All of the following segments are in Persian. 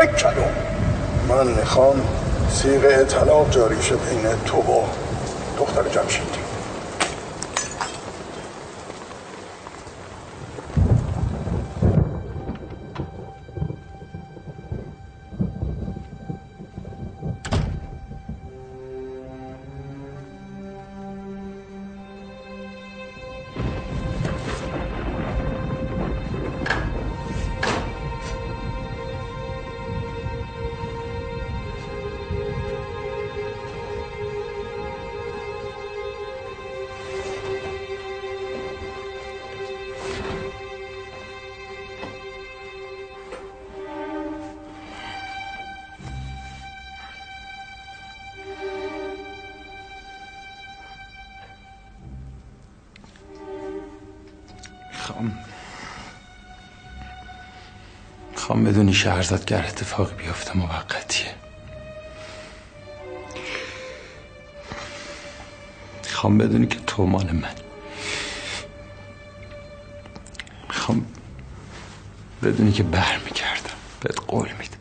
1 کلم. من میخوام صیغه طلاق جاری شه بین تو و دختر جمشید. میخوام بدونی شهرزادگر اتفاقی بیفته موقتیه. میخوام بدونی که تو مال من. میخوام بدونی که برمیگردم، بهت قول میدم.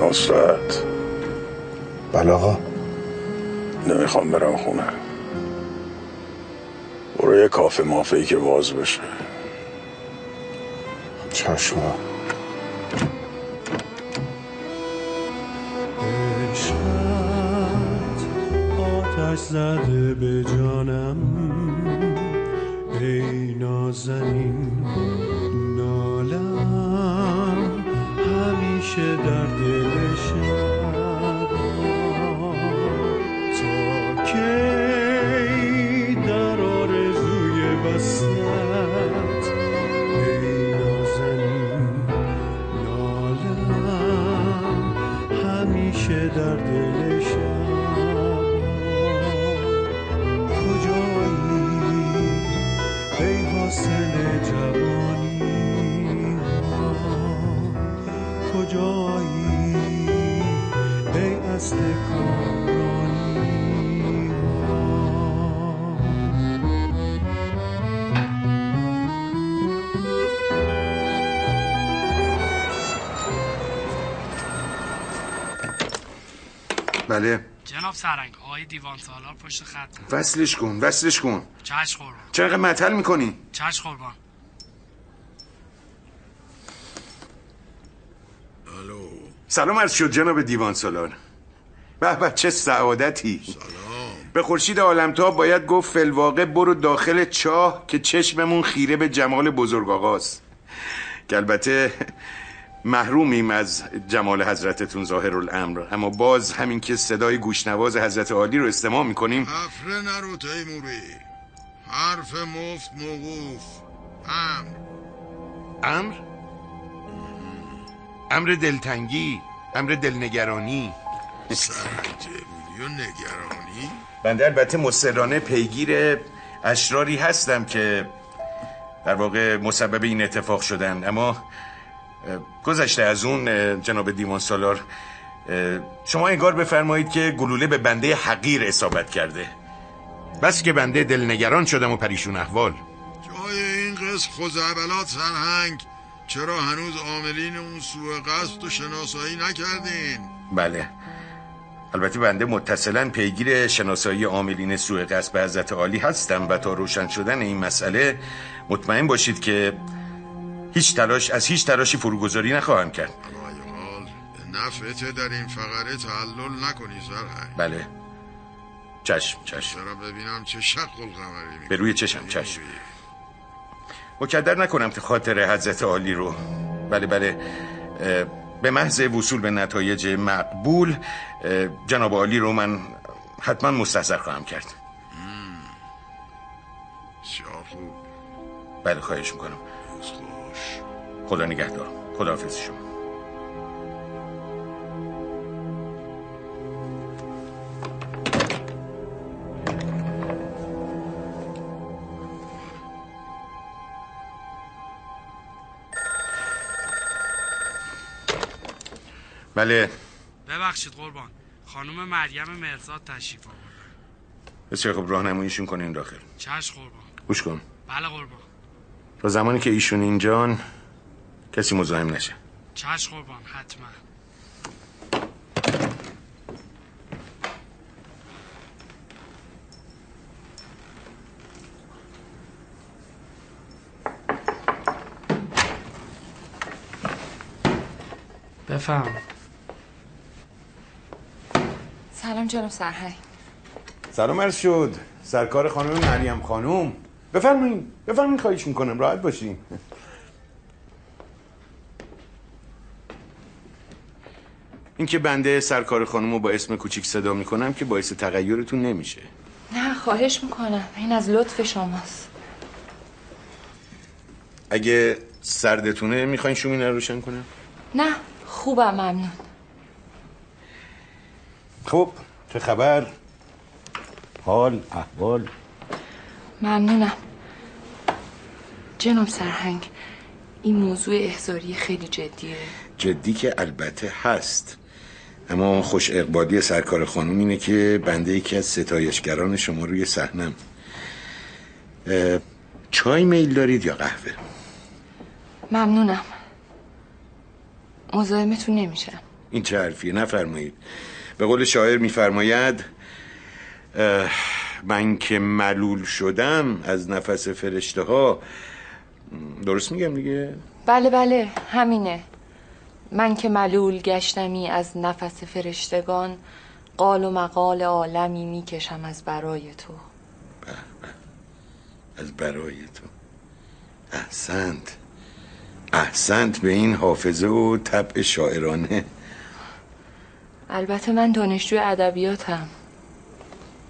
نصرت. بله آقا. نمیخوام برم خونه. برو یه کافه مافه‌ای که باز بشه. چشم. عشقت آتش زده به جانم، ای نازنین نالم همیشه در دل شب. تا کی در آرزوی وصلت، ای نازنین نالم همیشه در دل شب. کجایی ای حاصل جوانی، کجایی ای اصل کامرانی. بله جناب سرنگ، آقای دیوان سالار پشت خط. وصلش کن وصلش کن. چشم قربان. چرا معطل میکنی؟ چشم قربان. الو. سلام عرض شد جناب دیوان سالار. به به چه سعادتی. سلام. به خورشید عالمتاب باید گفت فی‌الواقع برو داخل چاه که چشممون خیره به جمال بزرگ آقاست، که البته محرومیم از جمال حضرتتون ظاهرالامر، اما باز همین که صدای گوشنواز حضرت عالی رو استماع میکنیم. حفره نرو تیموری، حرف مفت موقوف. امر دلتنگی، امر دلنگرانی. سرجبولی و نگرانی. بنده البته مصرانه پیگیر اشراری هستم که در واقع مسبب این اتفاق شدن، اما گذشته از اون جناب دیوان سالار، شما انگار بفرمایید که گلوله به بنده حقیر اصابت کرده. بس که بنده دلنگران شدم و پریشون احوال. جای این قصه خزعبلات سرهنگ چرا هنوز عاملین اون سوء قصد و شناسایی نکردین؟ بله، البته بنده متصلاً پیگیر شناسایی عاملین سوء قصد به حضرت عالی هستم و تا روشن شدن این مسئله مطمئن باشید که از هیچ تلاشی فروگذاری نخواهم کرد. برای حال نفعت در این فقره تعلل نکنی سرهنگ. بله، چشم. چرا ببینم چه شق القمری میکنی. به روی چشم. مکدر نکنم که خاطر حضرت عالی رو. بله، به محض وصول به نتایج مقبول جناب عالی رو من حتما مستحضر خواهم کرد. بسیار خوب. بله، خواهش میکنم. خوش. خدا نگهدار. خداحافظ شما. بله. ببخشید قربان، خانم مریم مرزاد تشریف آوردن. بسیار خوب، راهنماییشون کنین داخل. چشم قربان. گوش کن. بله قربان. تا زمانی که ایشون اینجان کسی مزاحم نشه. چشم قربان، حتما. بفهم. سلام جناب سرهنگ. سلام عرض شد. سرکار خانم مریم خانم. بفرمایین خواهش میکنم، راحت باشین. این که بنده سرکار خانم رو با اسم کوچیک صدا میکنم که باعث تغییرتون نمیشه. نه خواهش میکنم، این از لطف شماست. اگه سردتونه میخواین شومینه رو روشن کنم؟ نه خوبم، ممنون. خب چه خبر؟ حال احوال؟ ممنونم. جناب سرهنگ، این موضوع احضاری خیلی جدیه. جدی که البته هست، اما خوش اقبالی سرکار خانم اینه که بنده یکی از ستایشگران شما روی صحنم. چای میل دارید یا قهوه؟ ممنونم، مزاحمتون نمیشم. این چه حرفیه؟ نفرمایید. به قول شاعر میفرماید من که ملول شدم از نفس فرشته ها. درست میگم دیگه؟ بله همینه. من که ملول گشتمی از نفس فرشتگان، قال و مقال عالمی میکشم از برای تو. از برای تو. احسنت به این حافظه و طبع شاعرانه. البته من دانشجوی ادبیاتم،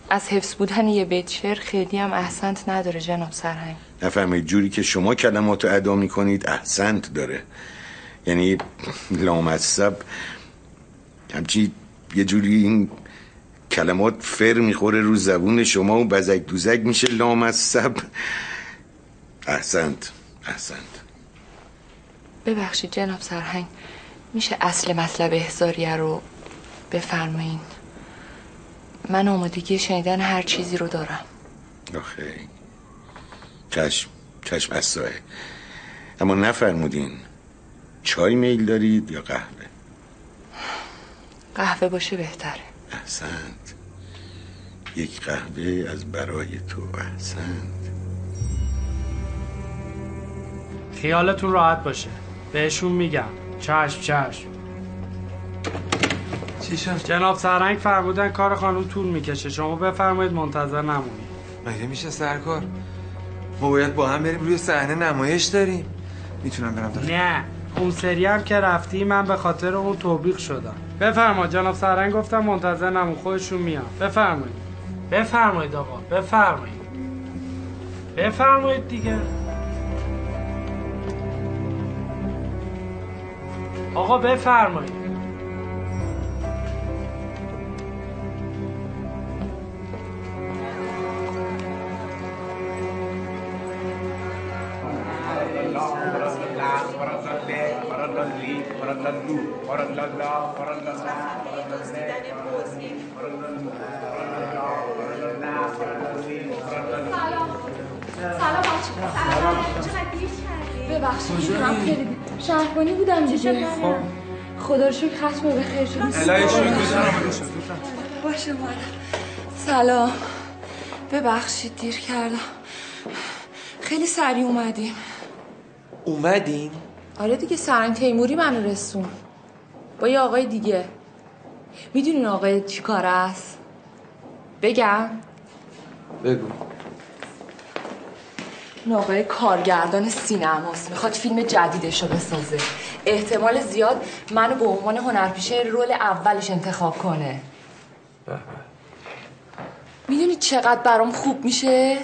از حفظ بودن یه بیت شعر خیلی هم احسنت نداره جناب سرهنگ. نفهمید جوری که شما کلماتو ادا میکنید احسنت داره. یعنی لامصب همچی یه جوری این کلمات فر میخوره رو زبون شما و بزک دوزک میشه لامصب. احسنت. ببخشید جناب سرهنگ، میشه اصل مطلب احضاریه رو بفرمایین؟ من آمادگی شنیدن هر چیزی رو دارم. آخه چشم اصلاه. اما نفرمودین چای میل دارید یا قهوه؟ قهوه باشه بهتره. احسنت. یک قهوه از برای تو. احسنت. خیالتون راحت باشه، بهشون میگم. چشم. چی شد؟ جناب سرهنگ فرمودن کار خانم طول میکشه، شما بفرمایید منتظر نمونید. مگه میشه سرکار؟ ما باید با هم بریم روی صحنه نمایش داریم. میتونم برم داخل؟ نه، اون سری هم که رفتی من به خاطر اون توبیخ شدم. بفرمایید جناب سرهنگ گفتم منتظر نمون، خودشون میان. بفرمایید آقا، بفرمایید دیگه. آقا بفرمایید. سلام ببخشید شهربانی بودم دیگه. خدا رو شکر ختمه به خیر شد. باشه مادر. سلام. ببخشید دیر کردم. خیلی سریع اومدیم. اومدین؟ آره دیگه، سرنگ تیموری منو رسون با یه آقای دیگه. میدونین آقای چی کار است؟ بگم؟ بگو. این آقای کارگردان سینماست، میخواد فیلم جدیدشو بسازه. احتمال زیاد منو به عنوان هنرپیشه رول اولش انتخاب کنه. میدونی چقدر برام خوب میشه؟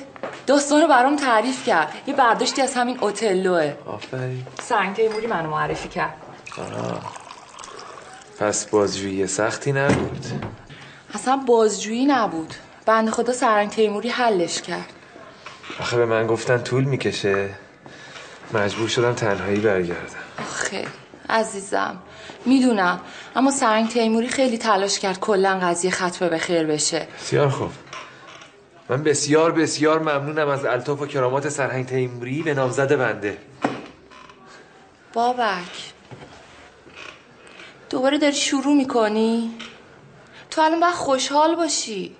داستانو برام تعریف کرد. یه برداشتی از همین اوتلوه. آفرین. سرنگ تیموری منو معرفی کرد. پس بازجویی سختی نبود. اصلا بازجویی نبود، بنده خدا سرنگ تیموری حلش کرد. آخه به من گفتن طول میکشه، مجبور شدم تنهایی برگردم. آخه عزیزم میدونم، اما سرنگ تیموری خیلی تلاش کرد کلا قضیه ختمه به خیر بشه. بسیار خوب. من بسیار بسیار ممنونم از الطاف و کرامات سرهنگ تیموری به نامزد بنده. بابک دوباره داری شروع میکنی؟ تو الان باید خوشحال باشی.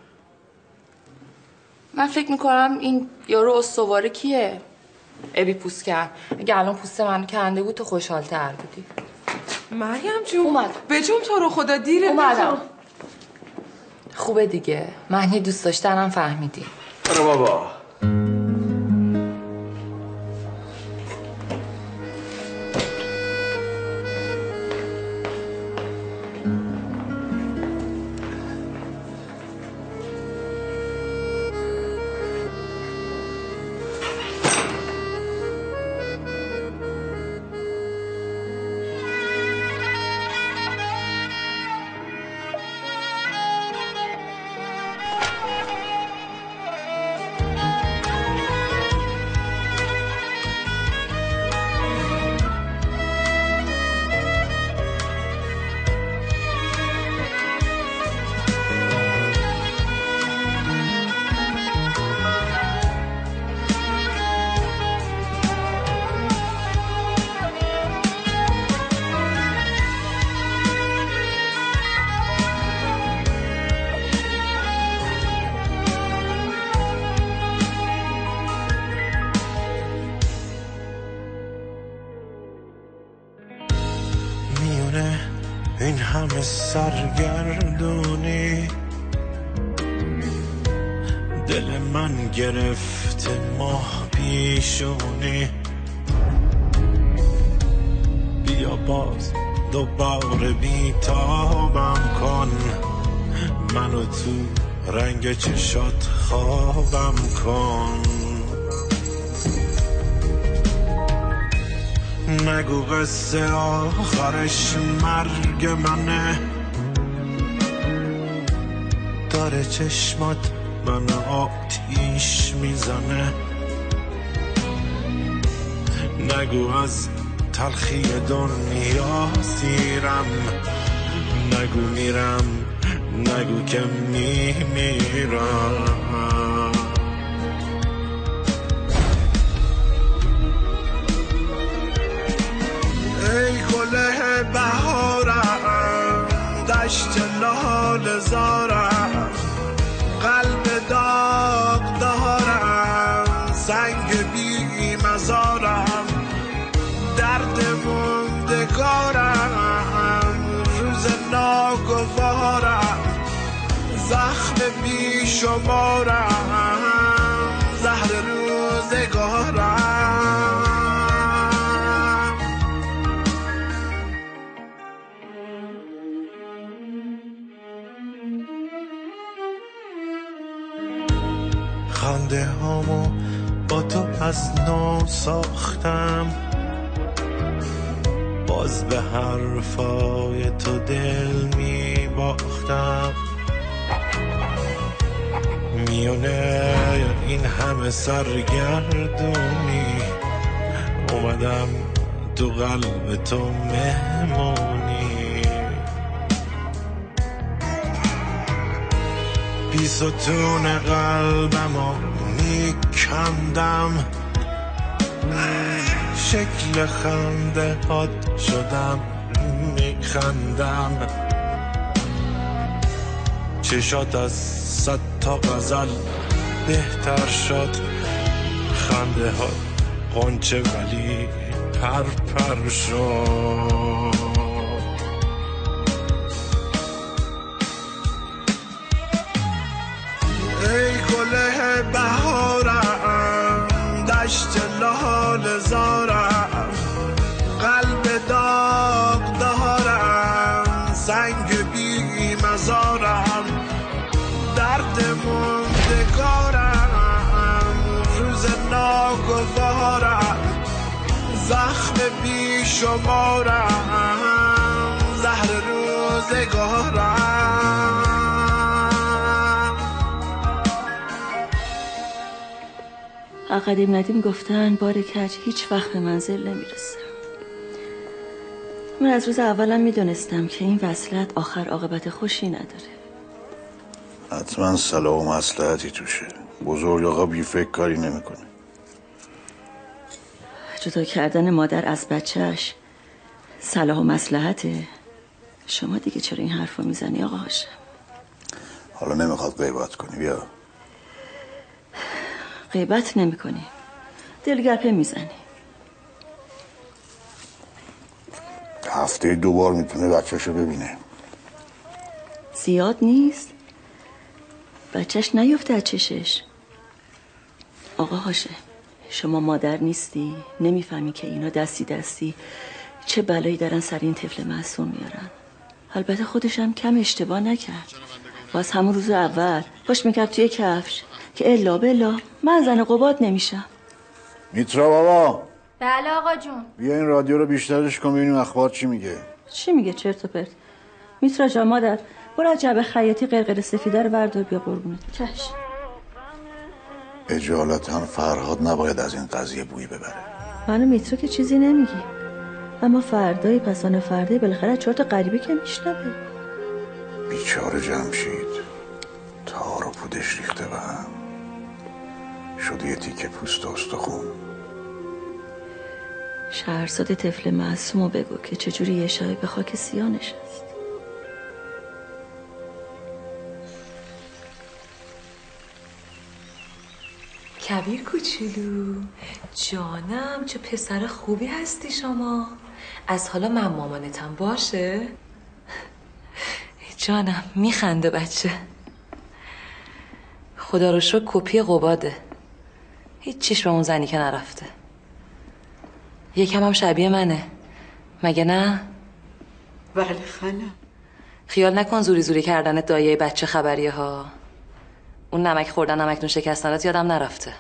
من فکر میکنم این یارو استواره کیه؟ ابی پوست کرد. اگه الان پوست منو کنده بود تو خوشحال تر بودی. مریم جون اومد. بجون تو رو خدا دیره. اومدم. خوبه دیگه، معنی دوست داشتنم فهمیدی. برو بابا. این همه سرگردونی دل من گرفته ماه پیشونی. بیا باز دوباره بیتابم کن، منو تو رنگ چشات خوابم کن. نگو قصه آخرش مرگ منه، داره چشمات من آتیش میزنه. نگو از تلخی دنیا سیرم، نگو میرم، نگو که میمیرم. ای گله بهارم، دشت لال زارم، قلب داغ دارم، سنگ بی مزارم، درد موندگارم، روز ناگوارم، زخم بی شمارم، زهر روزگارم. خنده هامو با تو از نو ساختم، باز به حرفای تو دل می باختم. میونه این همه سرگردونی اومدم تو قلب تو مهمونی. بیستون قلبمو میکندم، شکل خنده هات شدم میخندم چشات از 100 تا غزل بهتر شد خنده ها غنچه ولی پر شد ای گله بهارم دشت لال زارم قلب داغ دارم سنگ بی مزارم درد مندگارم روز ناگوارم زخم بی شمارم زهر روزگارم قدیم ندیم گفتن بار کج هیچ وقت به منزل نمیرسه. من از روز اولم میدونستم که این وصلت آخر عاقبت خوشی نداره. حتما صلاح و مصلحتی توشه. بزرگ آقا بی فکر کاری نمیکنه. جدا کردن مادر از بچهش صلاح و مصلحته. شما دیگه چرا این حرفو میزنی آقا هاشم؟ حالا نمیخواد غیبت کنی، بیا. غیبت نمی کنی، دلگرپه میزنی. هفته 2 بار میتونه بچهشو ببینه. زیاد نیست؟ بچهش نیفته از چشش. آقا هاشه شما مادر نیستی؟ نمیفهمی که اینا دستی چه بلایی دارن سر این طفل معصوم میارن؟ البته خودش هم کم اشتباه نکرد. باز همون روز اول باش میکرد توی کفش که الا بلا من زن قباد نمیشم. میترا بابا. بله آقا جون. بیا این رادیو رو بیشترش کن ببینیم اخبار چی میگه. چی میگه چرت و پرت؟ میترا جان مادر برو از جعبه خیاطی قرقر سفیده رو بردار بیا قربونت. چشم. اجالتا فرهاد نباید از این قضیه بوی ببره. منو میترا که چیزی نمیگی، اما فردای پسان فردای بالاخره چرت غریبی که میشنوه. بیچاره جمشید تار و پودش ریخته به هم شد یه تیکه پوست و استخون. شهرزاد طفل معصومو بگو که چجوری یه شای به خاک سیاه نشست. کبیر کوچولو جانم، چه پسر خوبی هستی شما. از حالا من مامانتم باشه؟ جانم میخنده بچه. خدا رو شکر کپی قباده، هیچ چیش به اون زنی که نرفته. یکم هم شبیه منه مگه نه؟ بله خانم. خیال نکن زوری زوری کردنت دایه بچه خبریه ها. اون نمک خوردن نمکتون شکستنت یادم نرفته.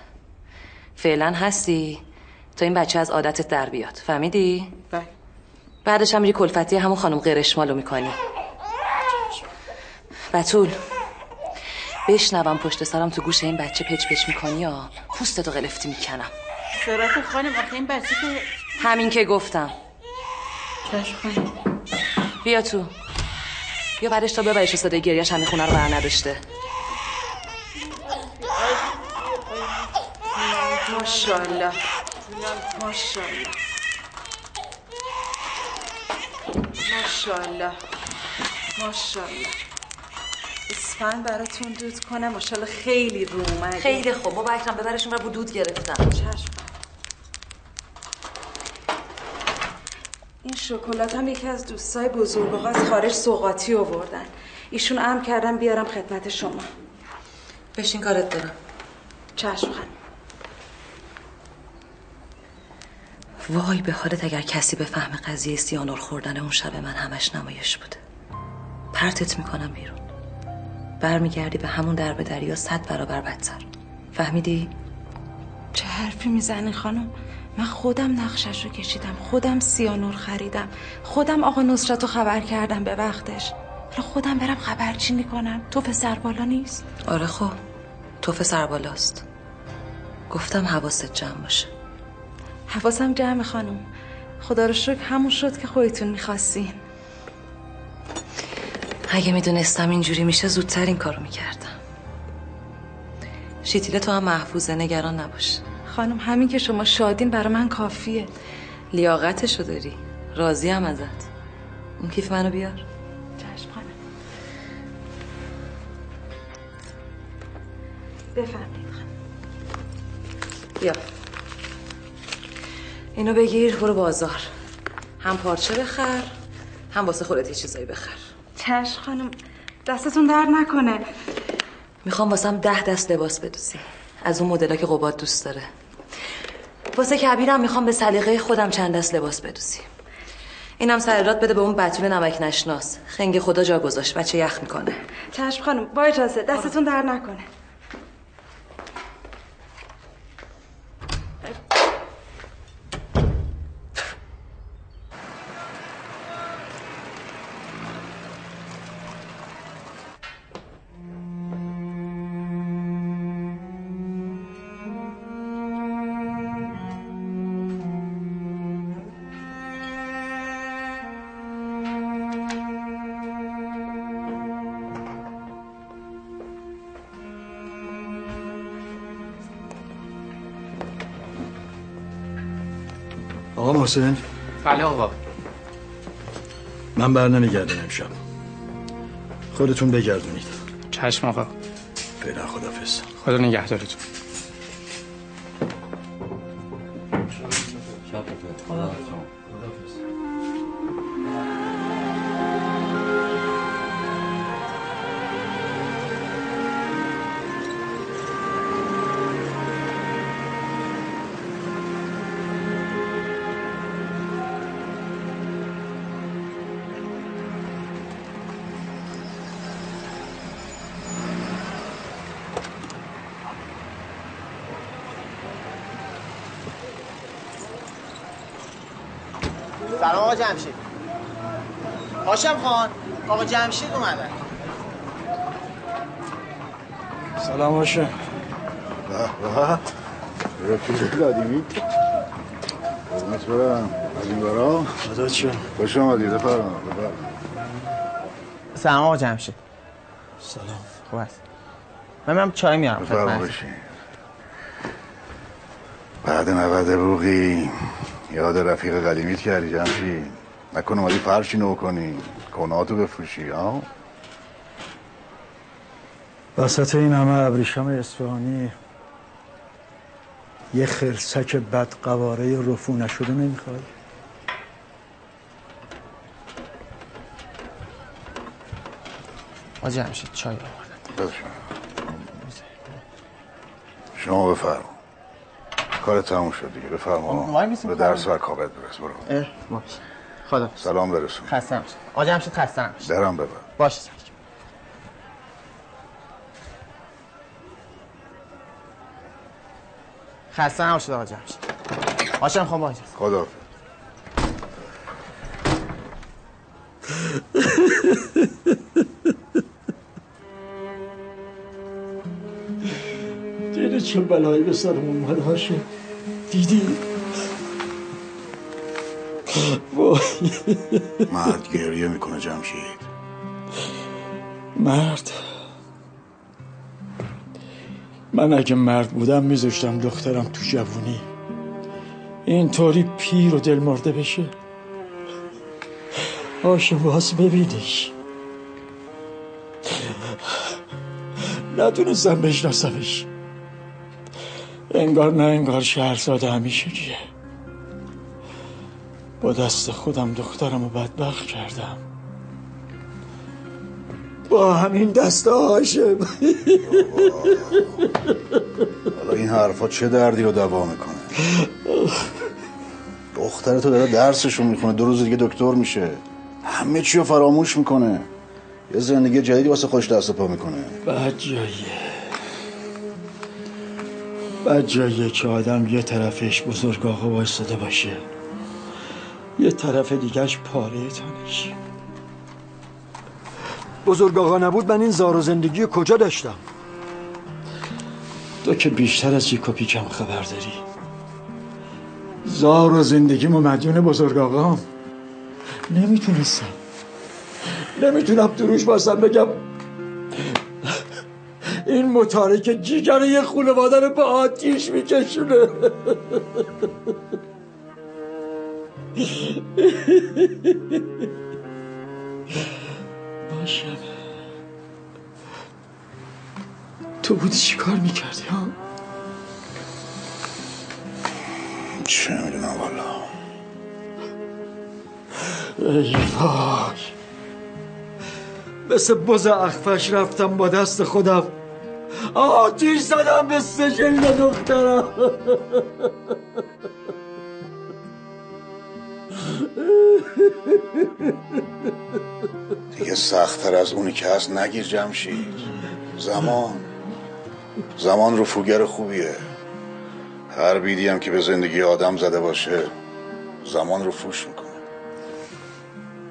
فعلا هستی تا این بچه از عادتت در بیاد، فهمیدی؟ بله. بعدش هم میری کلفتی همون خانم قرشمالو میکنی. بتول بشنوم پشت سرم تو گوش این بچه پچ پچ میکنی یا پوستتو قلفتی میکنم. شرف خانم آخه این بچه که همین که گفتم. چشم خانم. بیا تو، بیا بعدش تا ببرش و صدای گریه‌اش همین خونه رو بر نداشته. ماشاءالله ماشاءالله ماشاءالله ماشاءالله. اسفند براتون دود کنم. ماشاءالله خیلی رو اومده. خیلی خوب. بابا اکرم ببرشون رو دود گرفتم. چشم. این شکلات هم یکی از دوستای بزرگ‌ها از خارج سوغاتی آوردن. ایشون امر کردن بیارم خدمت شما. بشین کارت دارم. چشم خانم. وای به حالت اگر کسی به فهم قضیه سیانور خوردن اون شب من همش نمایش بوده. پرتت میکنم بیرون، برمیگردی به همون درب دریا 100 برابر بدتر. فهمیدی؟ چه حرفی میزنی خانم؟ من خودم نقشش رو کشیدم، خودم سیانور خریدم، خودم آقا نصرت رو خبر کردم به وقتش. خودم برم خبرچینی کنم. توف سربالا نیست؟ آره خب توف سربالاست. گفتم حواست جمع باشه. حواسم جمع خانم. خدا رو شکر همون شد که خودتون میخواستین. اگه میدونستم اینجوری میشه زودتر این کارو میکردم. شیتیله تو هم محفوظه، نگران نباش. خانم همین که شما شادین برای من کافیه. لیاقتشو داری. راضی هم ازت. اون کیف منو بیار. چشم خانم. بفرمایید خانم. بیا اینو بگیر برو بازار. هم پارچه بخر هم واسه خودت یه چیزایی بخر. چشم خانم. دستتون درد نکنه. میخوام واسم 10 دست لباس بدوزی، از اون مدل‌ها که قباد دوست داره. واسه کبیرم میخوام به سلیقه خودم چند دست لباس بدوزی. اینم سررات بده به اون بتول نمک نشناس. خنگ خدا جا گذاشت، بچه یخ میکنه. چشم خانم. با اجازه. دستتون درد نکنه. آقا محسن. بله آقا. من بر نمیگردم امشب. خودتون بگردونید. چشم آقا. فعلا خدافظ. خدا نگهدارتون. سلام آقا جمشید. هاشم خان، آقا جمشید اومدن. سلام هاشم. رفیق قدیمی. قربونت برم. از این برا. خدا چه؟ خوش آمدید. بفرمایید. سلام آقا جمشید. سلام. خوب است. من چای میارم. بفرمایید. بعد 90 بوقی یاد رفیق قدیمیت کردی جمشید. نکنه اومدی فرشی نو کنی، کناتو بفروشی ها؟ وسط این همه ابریشم اصفهانی یه خرسک بد قواره رفو نشده نمیخوای؟ آقا جمشید چای آوردن. شما بفرما. کار تموم شد دیگه. بفرما. به درس و کابت برس. برو. باش. خدا. سلام برسون. خسته نباش. آقا جمشید خسته نباش. درم ببر. باشه سرکم. خسته نباشید آقا جمشید. هاشم خان با اجازه. خدا. دیدی چه بلایی به سرمون اومد هاشم؟ دیدی؟ وای. مرد گریه میکنه جمشید. مرد؟ من اگه مرد بودم میذاشتم دخترم تو جوونی اینطوری پیر و دل مرده بشه. هاشم باز ببینیش. نتونستم بشناسمش. انگار نه انگار شهرزاد همیشگیه. با دست خودم دخترم رو بدبخت کردم. با همین دست هاشم. حالا این حرفا چه دردی رو دوا میکنه؟ دخترتو داره درسشو میخونه، 2 روز دیگه دکتر میشه، همه چی رو فراموش میکنه، یه زندگی جدیدی واسه خوش دست پا میکنه. بد جاییه که آدم یه طرفش بزرگ آقا وایستاده باشه، یه طرف دیگهش پاره تنش. بزرگ آقا نبود من این زار و زندگی کجا داشتم؟ تو که بیشتر از یک و پیکم خبر داری. زار و زندگیمو مدیون بزرگ آقام. نمیتونم دروش باشم بگم این متارک جیگر یه خانواده رو به آتیش میکشونه. باشم. تو بودی چی کار میکردی ها؟ چه میدونم والا. ای وای، مثل بز اخفش رفتم با دست خودم آتیش زدم به سجل دخترم. دیگه سخت‌تر از اونی که هست نگیر جمشید. زمان رفوگر خوبیه. هر بیدی هم که به زندگی آدم زده باشه زمان رو فوش میکنه.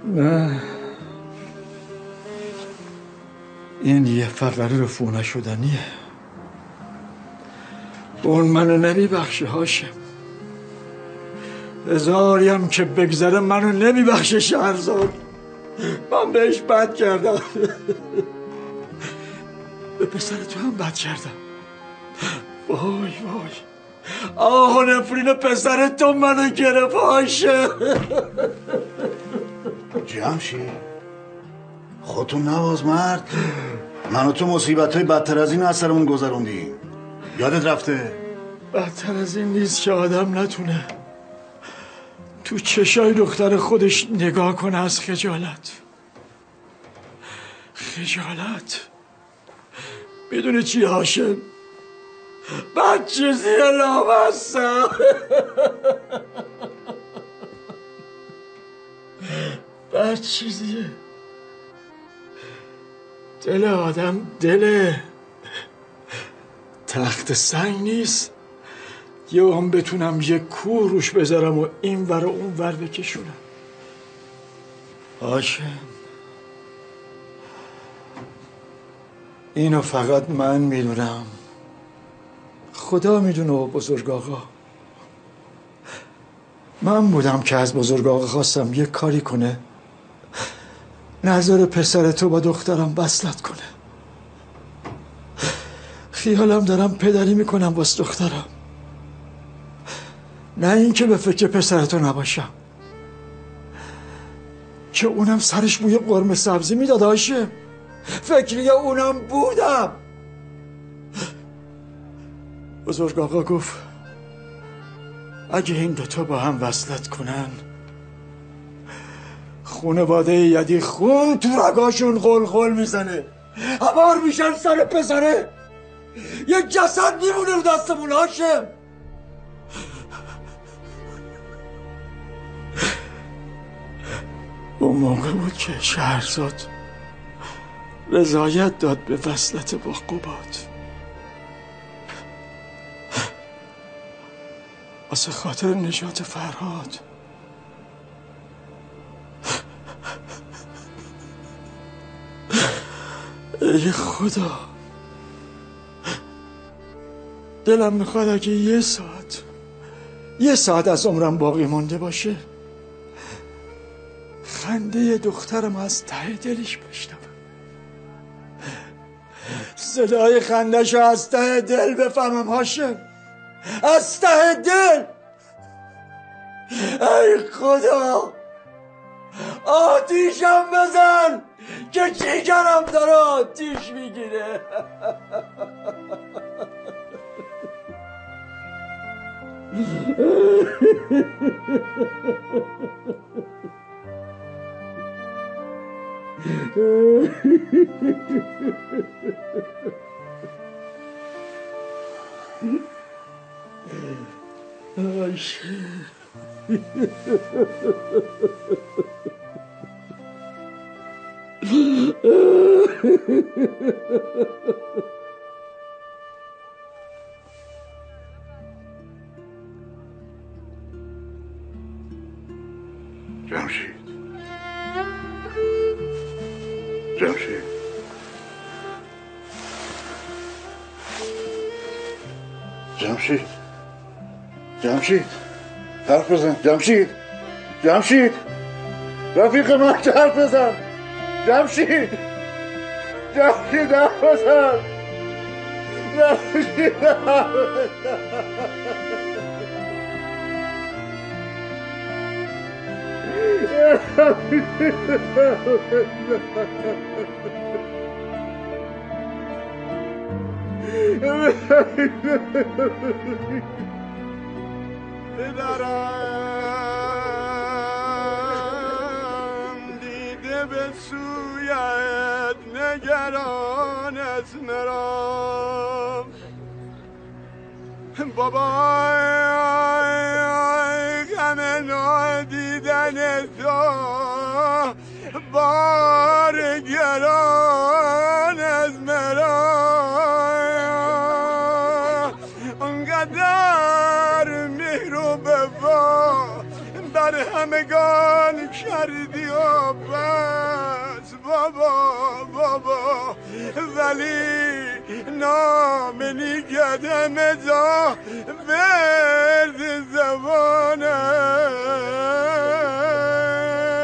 نه، این یه فقره رفو نشدنیه. اون منو نمیبخشه هاشم. هزاریم که بگذره منو نمیبخشه شهرزاد. من بهش بد کردم. به پسر تو هم بد کردم. وای وای، آه و نفرین پسر تو منو گرفت هاشه. جمشید خودتون نواز مرد. من و تو مصیبت‌های بدتر از این از سرمون گذروندیم. یادت رفته؟ بدتر از این نیست که آدم نتونه تو چشای دختر خودش نگاه کنه از خجالت. میدونی چی هاشم؟ بچه زیر لامستم. بچه زیر دل آدم دل تخت سنگ نیست یه هم بتونم یه کوه روش بذارم و این ور و اون ور بکشونم. هاشم، اینو فقط من میدونم، خدا میدونه و بزرگ آقا. من بودم که از بزرگ آقا خواستم یه کاری کنه نظر پسر تو با دخترم وصلت کنه. خیالم دارم پدری میکنم واسه دخترم، نه این که به فکر پسر تو نباشم که اونم سرش بوی قرمه سبزی میداد هاشم. فکری اونم بودم. بزرگ آقا گفت اگه این دوتا با هم وصلت کنن خونواده یدی خون تو رگاشون غلغل میزنه، همار میشن سر پسره، یک جسد میمونه رو دستمون هاشم. اون موقع بود که شهرزاد رضایت داد به وصلت با قباد. واسه خاطر نجات فرهاد. ای خدا، دلم میخواد اگه یه ساعت از عمرم باقی مونده باشه خنده دخترم از ته دلش بشنوم، صدای خنده‌شو از ته دل بفهمم هاشم، از ته دل. ای خدا، آتیشم بزن که جیگرم داره آتیش میگیره. جمشید حرف بزن. جمشید رفیق من حرف بزن. جمشید حرف بزن. پدرم دیده به سویت نگران از مرا بابای غم نادیدن تو بار گران از مرا انقدر مهر و وفا بر همگان کردی و بس بابا ولی نامنی کدم دا برد زبان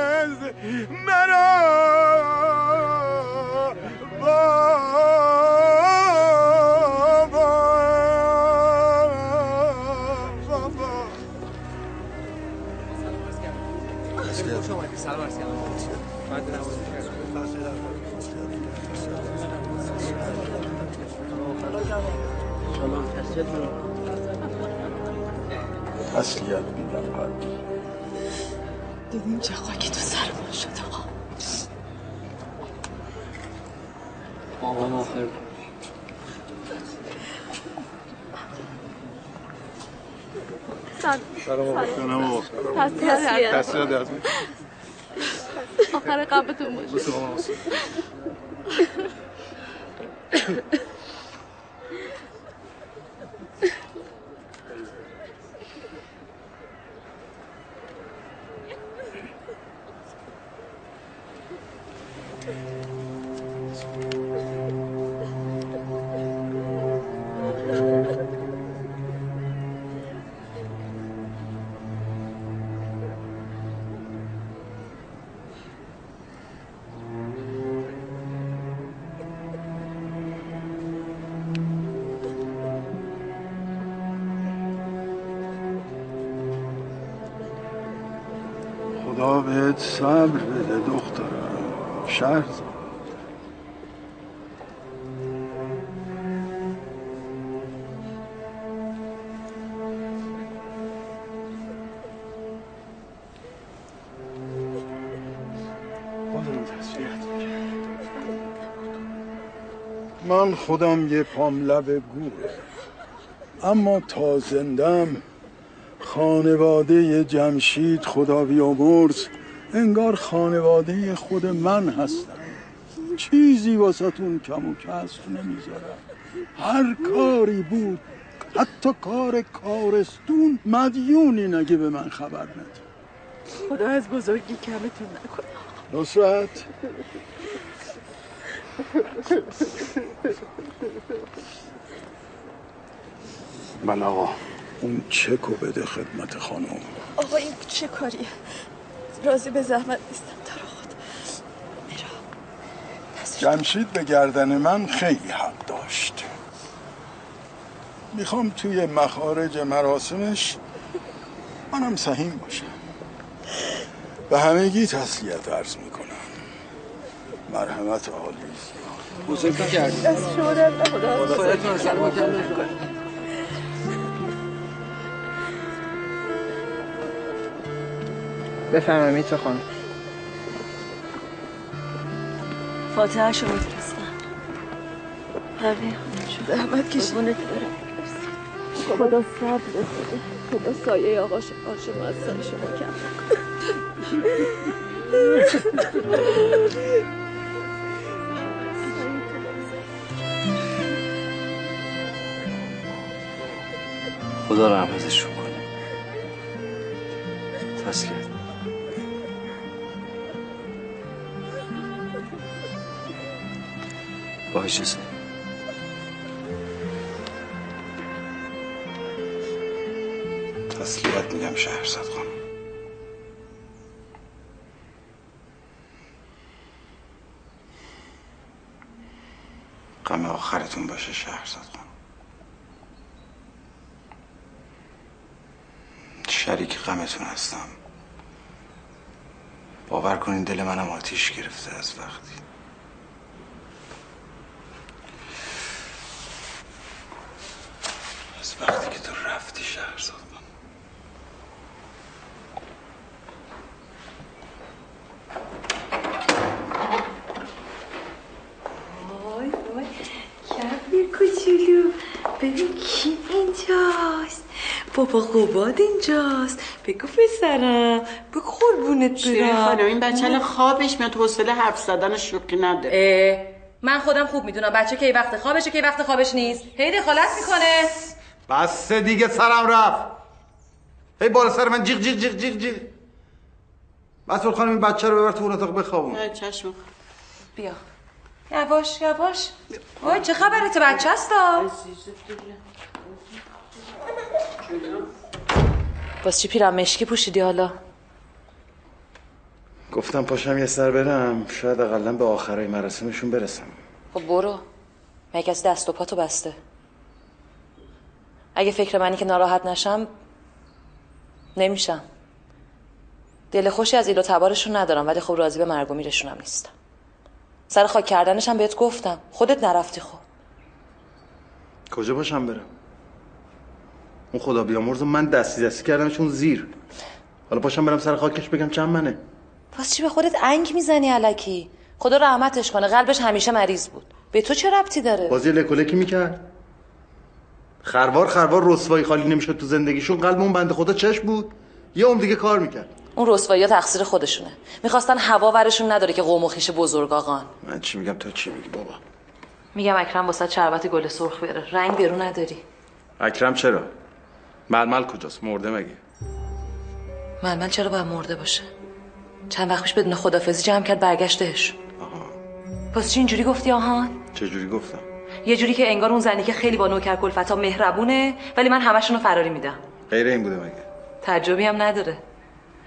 از مرا تسلیت میدم قلبی. دیدیم چه خاکی تو سرمون شد آقا آخر سلام تسلیت آخر قبلتون باشه. خدا بهت صبر بده دخترم شهرزاد. من خودم یه پام لب گوره، اما تا زندم خانواده جمشید خدا بیامرز انگار خانواده خود من هستم. چیزی واسه‌تون کم و کسر نمیذارم. هر کاری بود، حتی کار کارستون، مدیونی نگه به من خبر نده. خدا از بزرگی کمتون نکنه. نصرت بله آقا، اون چکو بده خدمت خانم. آقا این چه کاریه؟ راضی به زحمت نیستم تا رو خود. جمشید به گردن من خیلی حق داشت. میخوام توی مخارج مراسمش منم سهیم باشم. به همگی تسلیت عرض میکنم. مرحمت عالی. بزرگی کردی. از شما در خدا خودتون سلام کنید. بفرمایید تو خانم. فاتحه شو میفرستم. زحمت کشیدنت داره. خدا صبر بده. خدا سایه آقا شما از سر شما کم نکنه. خدا رحمتشون کنه. تسلیت. با اجازه. تسلیت میگم شهرزاد خانم. غم آخرتون باشه شهرزاد خانم. شریک غمتون هستم. باور کنین دل منم آتیش گرفته از وقتی که تو رفتی شهرزاد. وای وای کبیر کوچولو، ببین کی اینجاست. بابا قباد اینجاست. بگو پسرم، بگو قربونت برم. شیرین خانم این بچه خوابش میاد، حوصله حرف زدن شوخی نداره. من خودم خوب میدونم بچه کی وقت خوابشه کی وقت خوابش نیست. هی دخالت میکنه. بس دیگه سرم رفت. هی بالا سر من جیغ جیغ جیغ جیغ جیغ. مسئول خانم این بچه رو ببر تو اون اتاق بخوابون. چشم. بیا یواش یواش. وای چه خبرته بچه هستا؟ باز چی پیرم مشکی پوشیدی حالا؟ گفتم پاشم یه سر برم، شاید اقلا به آخرای مراسمشون برسم. خب برو. مگه کسی دست و پاتو بسته؟ اگه فکر منی که ناراحت نشم نمیشم. دل خوشی از ایل و تبارشون ندارم، ولی خب راضی به مرگ و میرشونم نیستم. سر خاک کردنشم بهت گفتم، خودت نرفتی. خب کجا پاشم برم؟ اون خدا بیامرز من دستی کردمشون زیر. حالا پاشم برم سر خاکش بگم چند منه؟ پس چی به خودت انگ میزنی الکی؟ خدا رحمتش کنه، قلبش همیشه مریض بود. به تو چه ربطی داره؟ بازی لکولکی میکرد. خروار رسوایی خالی نمیشد تو زندگیشون. قلب اون بنده خدا چشم بود، یه عمر دیگه کار میکرد. اون رسوایی ها تقصیر خودشونه. میخواستن هوا ورشون نداره که قوم و خویش بزرگ آقان. من چی میگم تو چی میگی بابا؟ میگم اکرم واسه شربت گل سرخ بیاره. رنگ برو نداری. اکرم چرا؟ ململ کجاست؟ مرده مگه؟ ململ چرا باید مرده باشه؟ چند وقت پیش بدون خدافظی جمع کرد برگشتش. پس چی اینجوری گفتی آهان؟ چه جوری گفتم؟ یه جوری که انگار اون زنی که خیلی با نوکر کلفتا مهربونه ولی من همشونو فراری میدم. غیر این بوده مگه؟ تعجبی هم نداره.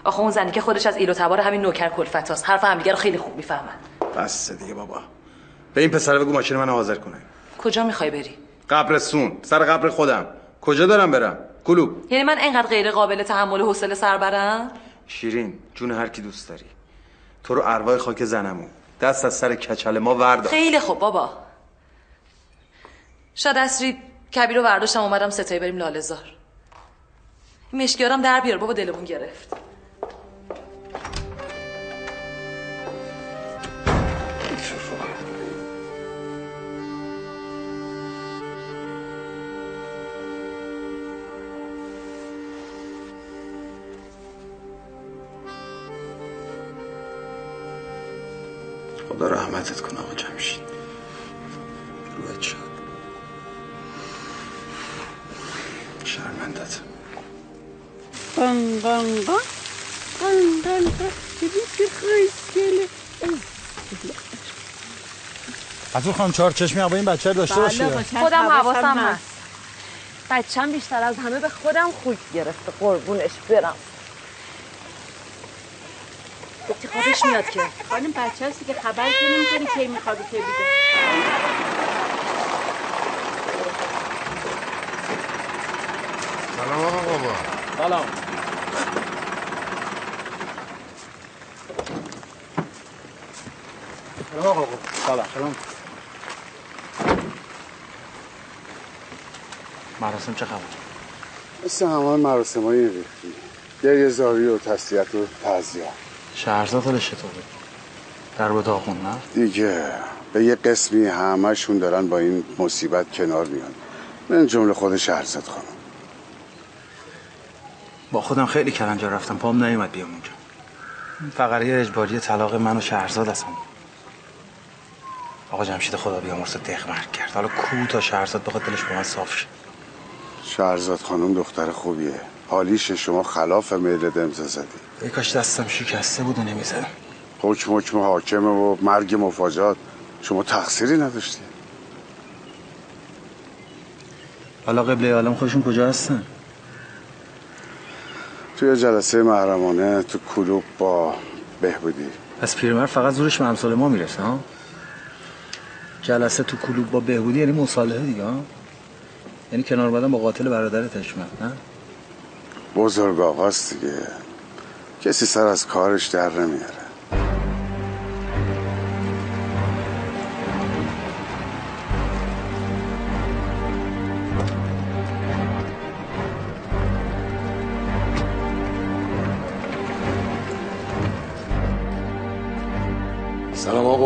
آخه اون زنی که خودش از ایل و تبار همین نوکر کلفتاست. حرف همدیگه رو خیلی خوب میفهمن. بس دیگه بابا. به این پسر بگو ماشین منو حاضر کنه. کجا میخوای بری؟ قبرستون، سر قبر خودم. کجا دارم برم؟ کلوب. یعنی من انقدر غیر قابل تحمل و حوصله سر برم؟ شیرین، جون هر کی دوست داری. تو رو ارواح خاک زنمون دست از سر کچل ما وردار. خیلی خوب بابا. شاید اصری کبیر رو برداشتم اومدم ستایی بریم لاله‌زار. این مشکیارم در بیار بابا، دلمون گرفت. خدا رحمتت کنه آقا جمشید. روحت شد. شرمندت. قن ببین چه خوشگله. حضور خانم چهار چشمی هوا این بچه رو داشته باشی. خودم حواسم هست. بچه‌م بیشتر از همه به خودم خوش گرفته، قربونش برم. گفتی خوابش میاد که خانم بچه هستی که خبر که نمی‌کنی کی میخواد که بیده. سلام آقا بابا. سلام. سلام آقا بابا. سلام. مراسم چه خبر؟ مثل همان مراسم‌های ریختی. گریه زاری و تسلیت و تعزیه. شهرزاد حالش چطوره؟ در به داغون نه؟ دیگه به یه قسمی همه‌شون دارن با این مصیبت کنار میان. من جمله خود شهرزاد خانم. با خودم خیلی کلنجار رفتم، پام نیومد بیام اونجا. فقره اجباری طلاق من و شهرزاد هستم. آقا جمشید خدا بیامرز دق مرگ کرد. حالا کو تا شهرزاد بخواد دلش با من صاف شه. شهرزاد خانم دختر خوبیه. حالیش شما خلاف میل امضا زدی. ای کاش دستم شکسته بود و نمیزدم. حکم حاکمه و مرگ مفاجات. شما تقصیری نداشتی. حالا قبله عالم خودشون کجا هستن؟ توی جلسه محرمانه تو کلوب با بهبودی. پس پیرمرد فقط زورش به امثال ما میرسه ها؟ جلسه تو کلوب با بهبودی یعنی مصالحه دیگه ها؟ یعنی کنار اومدن با قاتل برادرتش نه؟ بزرگ آقاست دیگه. کسی سر از کارش در نمیاره.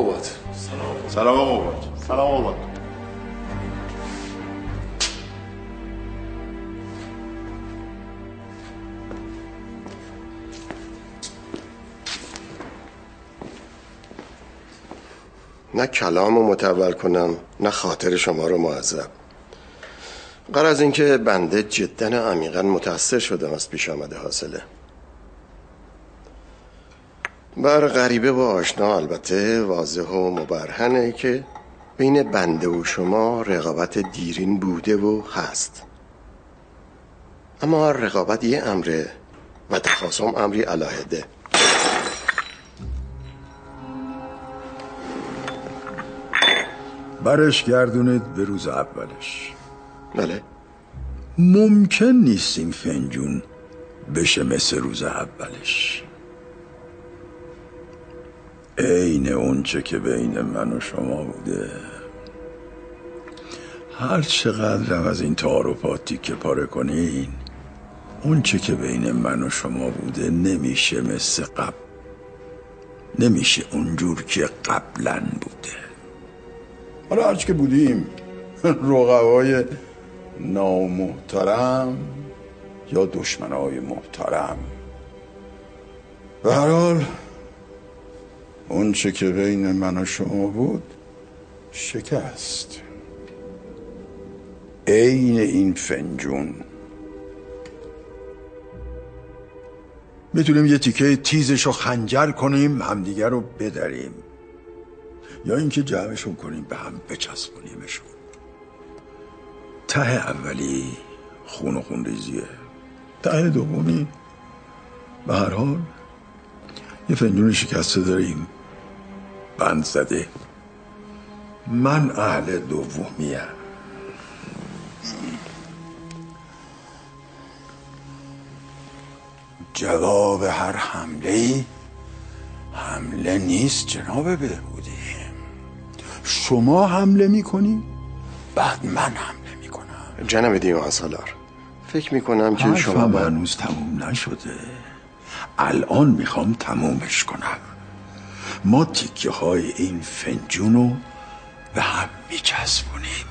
بابات. سلام آقا بابات. سلام آقا. نه کلامو متول کنم نه خاطر شما رو معذب. غیر از اینکه بنده جدا عمیقا متأثر شدم از پیش آمده حاصله. بر غریبه و آشنا البته واضح و مبرهنه که بین بنده و شما رقابت دیرین بوده و هست. اما رقابت یه امره و تخاصم امری علاهده. برش گردونید به روز اولش. بله. ممکن نیست این فنجون بشه مثل روز اولش. عین اونچه که بین من و شما بوده. هر چقدرم از این تار و پا تیکه پاره کنین، اونچه که بین من و شما بوده نمیشه مثل قبل. نمیشه اونجور که قبلا بوده. حالا هرچی که بودیم رقبای نامحترم یا دشمنای محترم، به هر حال اون چه که بین من و شما بود شکست. عین این فنجون. میتونیم یه تیکه تیزشو خنجر کنیم همدیگر رو بدریم، یا اینکه جمعشون کنیم به هم بچسبونیمشون. ته اولی خون و خون ریزیه، ته دومی به هر حال یه فنجون شکسته داریم، بند زده. من اهل دومیم. جواب هر حمله نیست جناب بهبودی. شما حمله میکنی بعد من حمله میکنم. جناب دیوان سالار، فکر میکنم که شما هنوز تموم نشده. الان میخوام تمومش کنم. ما تیکه های این فنجونو به هم میچسبونیم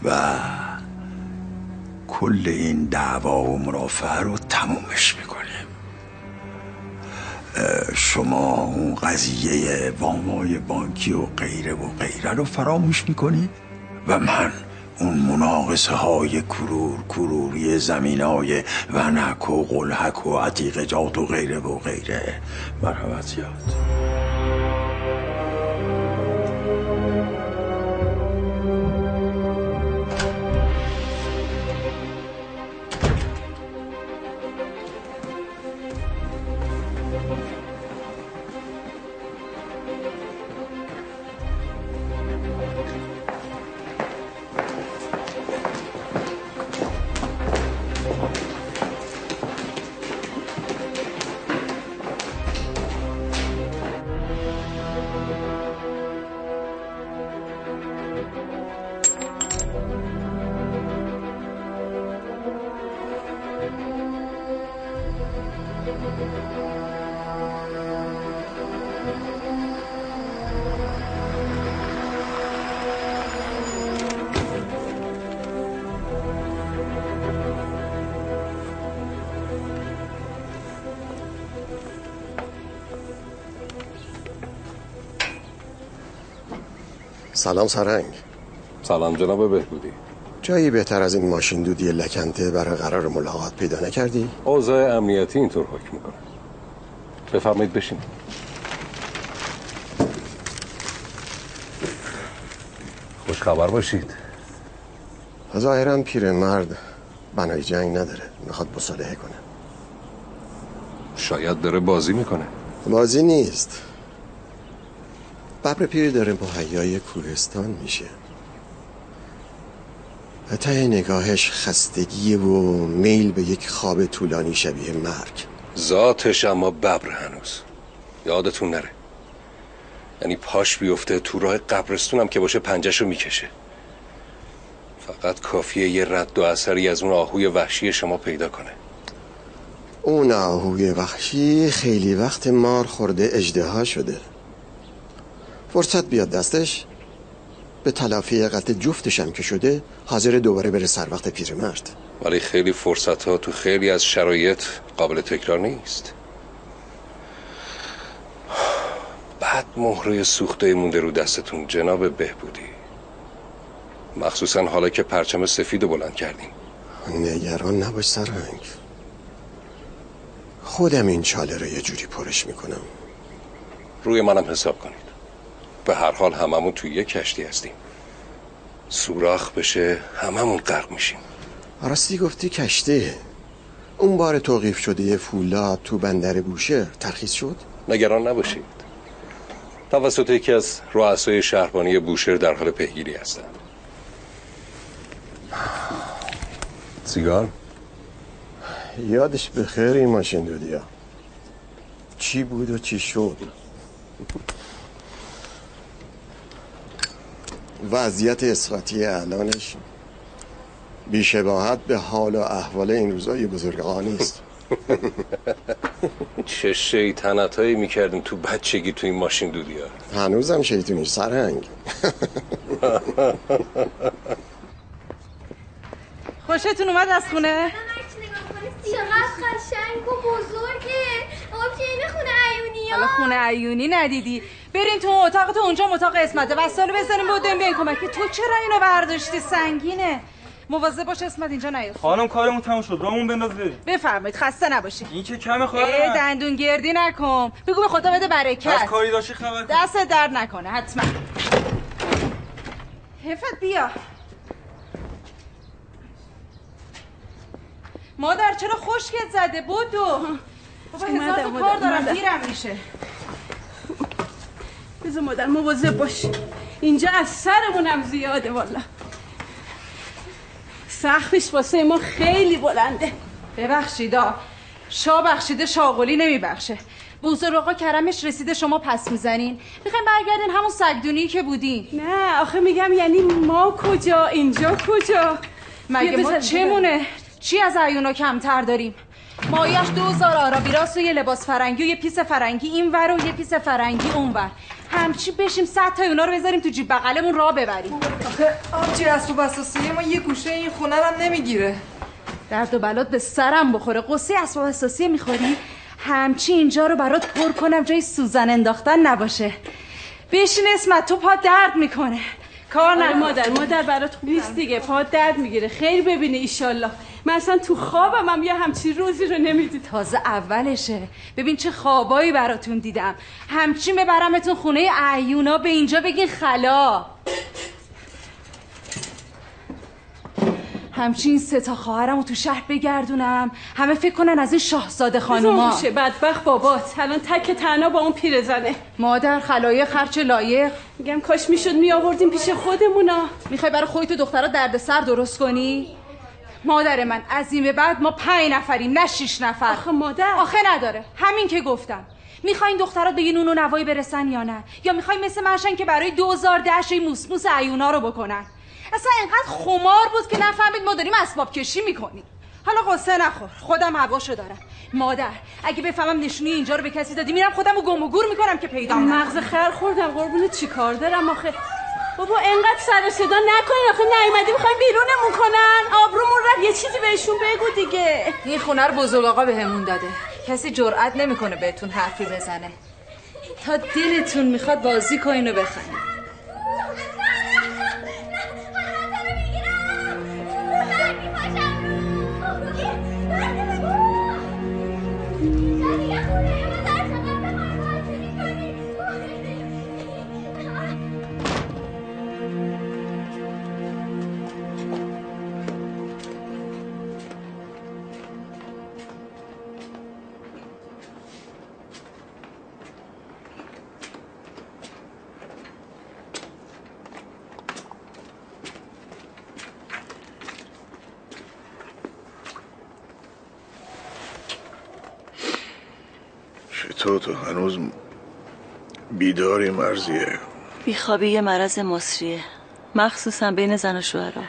و کل این دعوا و مرافعه رو تمومش میکنیم. شما اون قضیه وامای بانکی و غیره رو فراموش میکنی و من اون مناقصه های کروری زمین های ونک و قلحک و عتیق جات و غیره مرحمت زیاد. سلام سرنگ. سلام جناب بهبودی. جایی بهتر از این ماشین دودی لکنته برای قرار ملاقات پیدا نکردی؟ اوضاع امنیتی اینطور حکم میکنه. بفرمایید بشین. خوش خبر باشید. ظاهرا پیرمرد بنای جنگ نداره، میخواد مصالحه کنه. شاید داره بازی میکنه. بازی نیست. ببر پیر داره مهیای کوهستان میشه. ته نگاهش خستگی و میل به یک خواب طولانی شبیه مرگ. ذاتش اما ببر هنوز. یادتون نره. یعنی پاش بیفته تو راه قبرستونم که باشه پنجهشو میکشه. فقط کافیه یه رد و اثری از اون آهوی وحشی شما پیدا کنه. اون آهوی وحشی خیلی وقت مار خورده اژدها شده. فرصت بیاد دستش به تلافی قتل جفتشم که شده حاضر دوباره بره سر وقت پیرمرد. ولی خیلی فرصت ها تو خیلی از شرایط قابل تکرار نیست. بعد مهره سوخته مونده رو دستتون جناب بهبودی، مخصوصا حالا که پرچم سفید رو بلند کردیم. نگران نباش سرهنگ، خودم این چاله رو یه جوری پرش میکنم. روی منم حساب کنید، به هر حال هممون توی یه کشتی هستیم، سوراخ بشه هممون غرق میشیم. راستی گفتی کشتی، اون بار توقیف شده یه فولاد تو بندر بوشهر ترخیص شد؟ نگران نباشید، توسط یکی از رؤسای شهربانی بوشهر در حال پیگیری هستن. سیگار؟ یادش بخیر این ماشین دودیا چی بود و چی شد. وضعیت اسقاطی الانش بی‌شباهت به حال و احوال این روزای بزرگان نیست. چه شیطنتایی میکردیم تو بچگی تو این ماشین دودیا. هنوزم شیطونی سرهنگ. خوشتون اومد از خونه؟ چقدر قشنگ و بزرگه. آب خیلی خونه عیونی ها. حالا خونه عیونی ندیدی؟ برین تو اتاق، تو اونجا اتاق اسمته. وسایل بزنیم بودیم بیاین کمک. تو چرا اینو برداشتی؟ سنگینه. مواظب باش اسمت اینجا نیاد. خانم کارمون تموم شد، رامون بنداز بریم. بفرمایید، خسته نباشی. این که کمه خواهر. دندون گردی نکن. بگو به خدا بده برکت. از کاری داشتی خبر کن. دست درد نکنه حتما. حفت بیا. مادر چرا خشکت زده؟ بدو. بابا هزار تا کار دارم دیرم میشه. بذار مادر مواظب باش، اینجا از سرمونم زیاده والا. سقفش واسه ما خیلی بلنده. ببخشیدا، شاه بخشیده شاغلی نمیبخشه. بزرگ آقا کرمش رسیده شما پس میزنین؟ میخوایم برگردین همون سگدونی که بودین؟ نه آخه میگم یعنی ما کجا اینجا کجا؟ مگه ما چمونه؟ چی از عیونا کمتر داریم؟ مایش 2000 آرابیراس و یه لباس فرنگی و یه پیس فرنگی این ور و یه پیس فرنگی اون ور. همچی بشیم 100 تا اونا رو بذاریم تو جیب بغلمون راه ببریم. آخه آبجی اسباب اساسی ما یه گوشه این خونه رو هم نمیگیره. درد و بلات به سرم بخوره. قصه اسباب اساسی میخوری؟ همچی اینجا رو برات پر کنم جای سوزن انداختن نباشه. بشین اسمت، تو پا درد میکنه. کار نکن. مادر برات خوب نیست دیگه، پا درد میگیره. خیر ببینه ایشالله. من اصلا تو خوابم هم یه همچین روزی رو نمیدید. تازه اولشه. ببین چه خوابایی براتون دیدم. همچین ببرمتون خونه عیونا، به اینجا بگین خلا. همچین 3 تا خواهرمو تو شهر بگردونم، همه فکر کنن از این شاهزاده خانوما. زوشه بدبخت بابات الان تک تنها با اون پیرزنه. مادر خلایق خرچ لایق. میگم کاش میشد میآوردیم پیش خودمونا. میخوای برای خودت و دخترا دردسر درست کنی؟ مادر من از این به بعد ما 5 نفریم نه 6 نفر. آخه مادر آخه نداره، همین که گفتم. میخواین دخترات به یه نون و نوایی برسن یا نه؟ یا میخواین مثل منشن که برای 2000 دشت موسموس عیونا رو بکنن؟ اصلا اینقدر خمار بود که نفهمید ما داریم اسباب کشی میکنیم. حالا قصه نخور، خودم هواشو دارم. مادر اگه بفهمم نشونی اینجا رو به کسی دادی میرم خودم رو گم و گور میکنم که پیدا نکنم. مغز خر خوردم قربون. چی کار دارم آخه؟ بابا انقدر سر صدا نکنین آخه نیومدی میخوایم بیرونمون کنن. آبرومون رفت، یه چیزی بهشون بگو دیگه. این خونه رو بزرگ آقا بهمون داده، کسی جرئت نمیکنه بهتون حرفی بزنه. تا دلتون میخواد بازی کنین و بخندین. تو هنوز بیداری مرزیه؟ بیخوابی یه مرض مصریه، مخصوصا بین زن و شوهرها.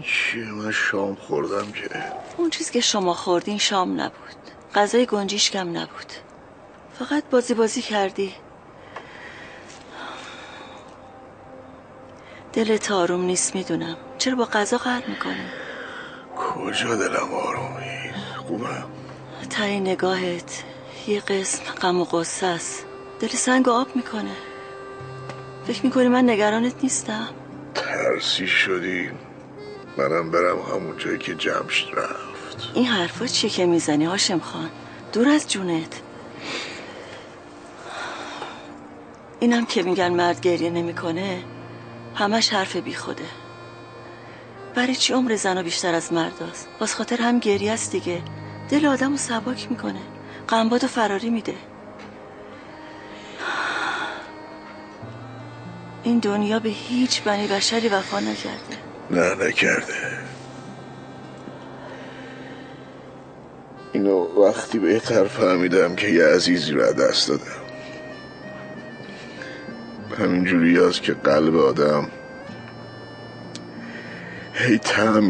چیه؟ من شام خوردم که. اون چیز که شما خوردین شام نبود، غذای گنجیشکم نبود، فقط بازی کردی. دلت آروم نیست میدونم. چرا با غذا قهر میکنی؟ کجا دلم آروم نیست؟ خوبم. تای نگاهت یه قسم غم و غصه است. دل سنگ آب میکنه. فکر میکنی من نگرانت نیستم؟ ترسی شدی منم برم همون جایی که جمشید رفت. این حرفا چیه که میزنی هاشم خان؟ دور از جونت. اینم که میگن مرد گریه نمیکنه همش حرف بی خوده. برای چی عمر زنا بیشتر از مرداست؟ باز خاطر هم گریه است دیگه. دل آدمو سبک میکنه، غمبادو فراری میده. این دنیا به هیچ بنی بشری وفا نکرده. نه نکرده. اینو وقتی بهتر فهمیدم که یه عزیزی رو دست دادم. همینجوری هست که قلب آدم هی طعم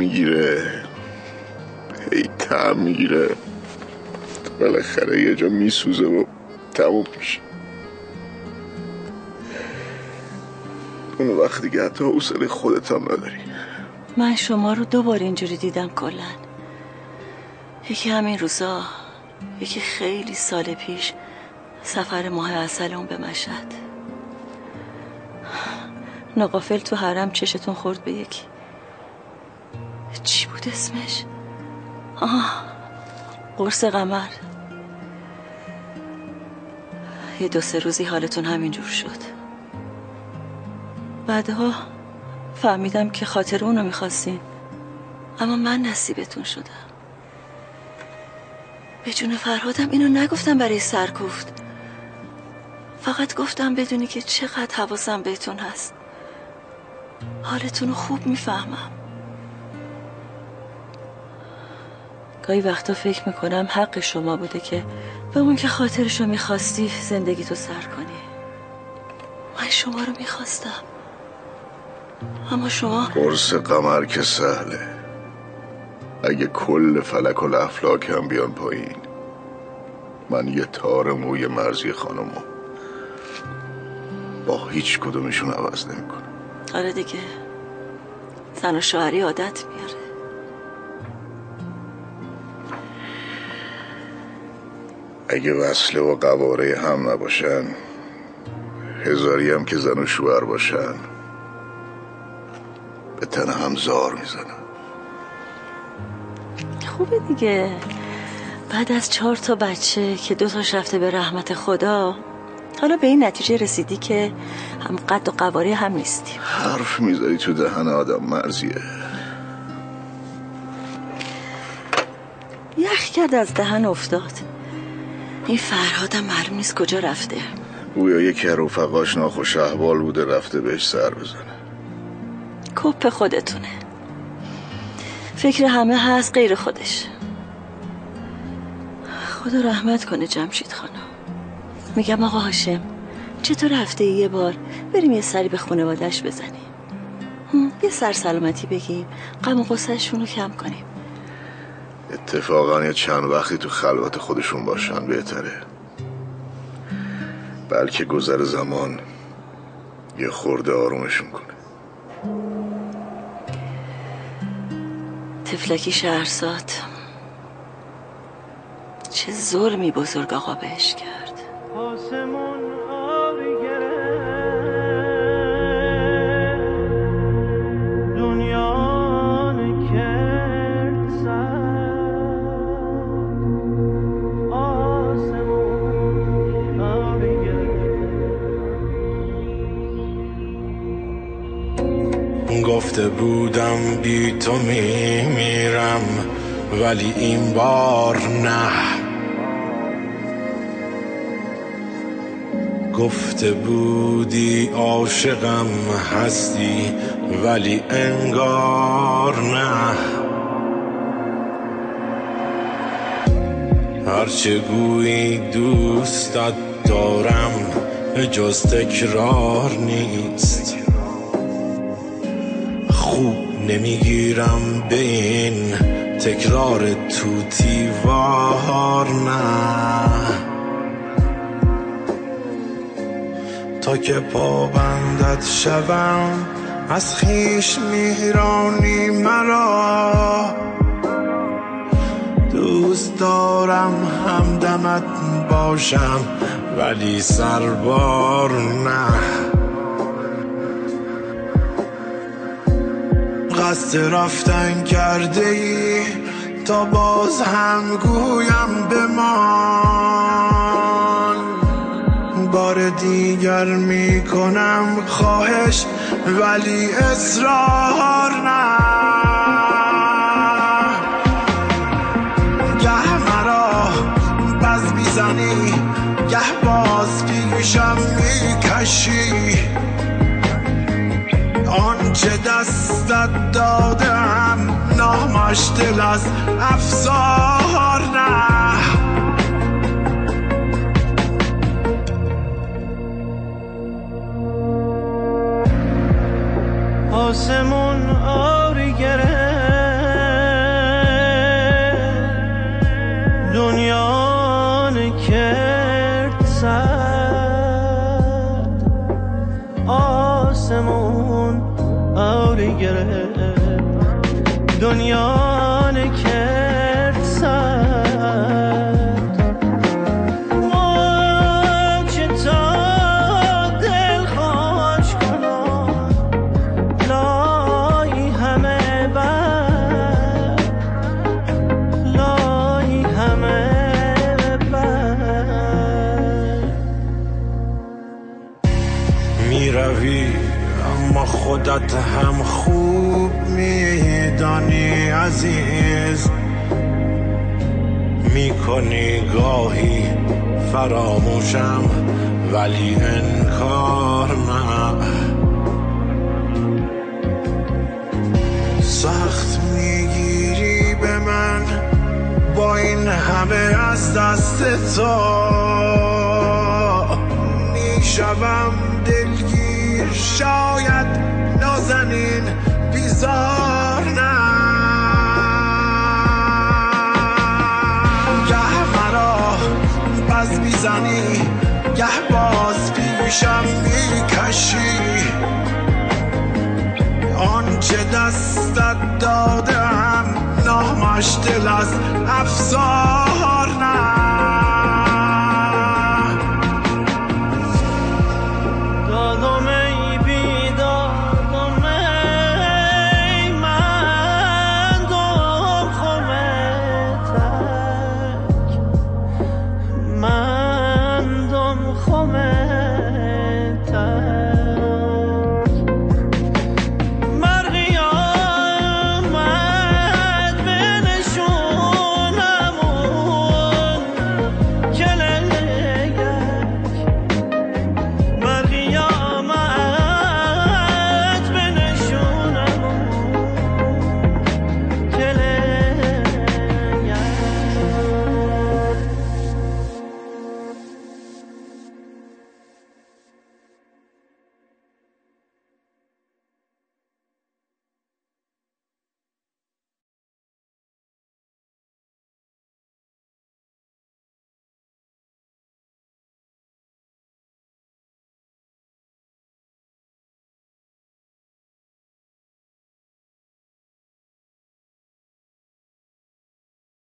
میگیره بالاخره یه جا میسوزه و تموم میشه. اون وقت دیگه حتی حوصله خودت هم نداری. من شما رو 2 بار اینجوری دیدم کلن. یکی همین روزا، یکی خیلی سال پیش سفر ماه عسلمون به مشهد. ناقافل تو حرم چشتون خورد به یکی. چی بود اسمش؟ قرص قمر. یه 2-3 روزی حالتون همینجور شد. بعدها فهمیدم که خاطر اونو میخواستین، اما من نصیبتون شدم. به جون فرهادم اینو نگفتم برای سرکوفت، فقط گفتم بدونی که چقدر حواسم بهتون هست. حالتون رو خوب میفهمم. گاهی وقتا فکر میکنم حق شما بوده که به اون که خاطرشو میخواستی زندگی تو سر کنی. من شما رو میخواستم، اما شما... قرص قمر که سهله. اگه کل فلک و افلاک هم بیان پایین، من یه تار موی مرزی خانمو با هیچ کدومشون عوض نمیکنم. آره دیگه، زن و شوهری عادت میاره. اگه وصله و قواره هم نباشن، هزاری هم که زن و شوهر باشن، به تن هم زار میزنن. خوبه دیگه. بعد از 4 تا بچه که 2 تاش رفته به رحمت خدا، حالا به این نتیجه رسیدی که هم قد و قواره هم نیستیم. حرف میذاری تو دهن آدم مرزیه. یخ کرد از دهن افتاد. این فرهادم معلوم نیست کجا رفته. گویا یکی از رفقاش ناخوش احوال بوده رفته بهش سر بزنه. کپ خودتونه. فکر همه هست غیر خودش. خدا رحمت کنه جمشید خانم. میگم آقا هاشم، چطور هفته یه بار بریم یه سری به خانواده‌اش بزنیم، یه سر سلامتی بگیم، غم و غصه‌شون رو کم کنیم. اتفاقا یه چند وقتی تو خلوت خودشون باشن بهتره. بلکه گذر زمان یه خورده آرومشون کنه. تفلکی شهرزاد چه ظلمی بزرگ آقا بهش کرد. آسمون آبی گرفت، دنیا نکرد سر. آسمون آبی گرفت. گفته بودم بی تو میمیرم، ولی این بار نه. گفته بودی عاشقم هستی، ولی انگار نه. هرچه گویی دوستت دارم جز تکرار نیست. خوب نمیگیرم به این تکرار توتیوار نه. تا که پابندت شوم از خویش میرانی مرا، دوست دارم همدمت باشم ولی سربار نه. قصد رفتن کرده ای تا باز هم گویم بمان، بار دیگر میکنم خواهش ولی اصرار نه. گه مرا بز میزنی گه باز پیشم میکشی، آنچه دستت دادم نامش دل از افسار نه. آسمون آری گرفت، دنیا نکرد سرد. آسمون آری گرفت، دنیا نکرد سرد. خودت هم خوب میدانی عزیز، میکنی گاهی فراموشم ولی انکار نه. سخت میگیری به من با این همه از دست تو، میشوم دلگیر شاید نازنین بیزار نه. گه مرا بز میزنی گه باز پیشم میکشی، آنچه دستت دادم نامش دل از افسار نه.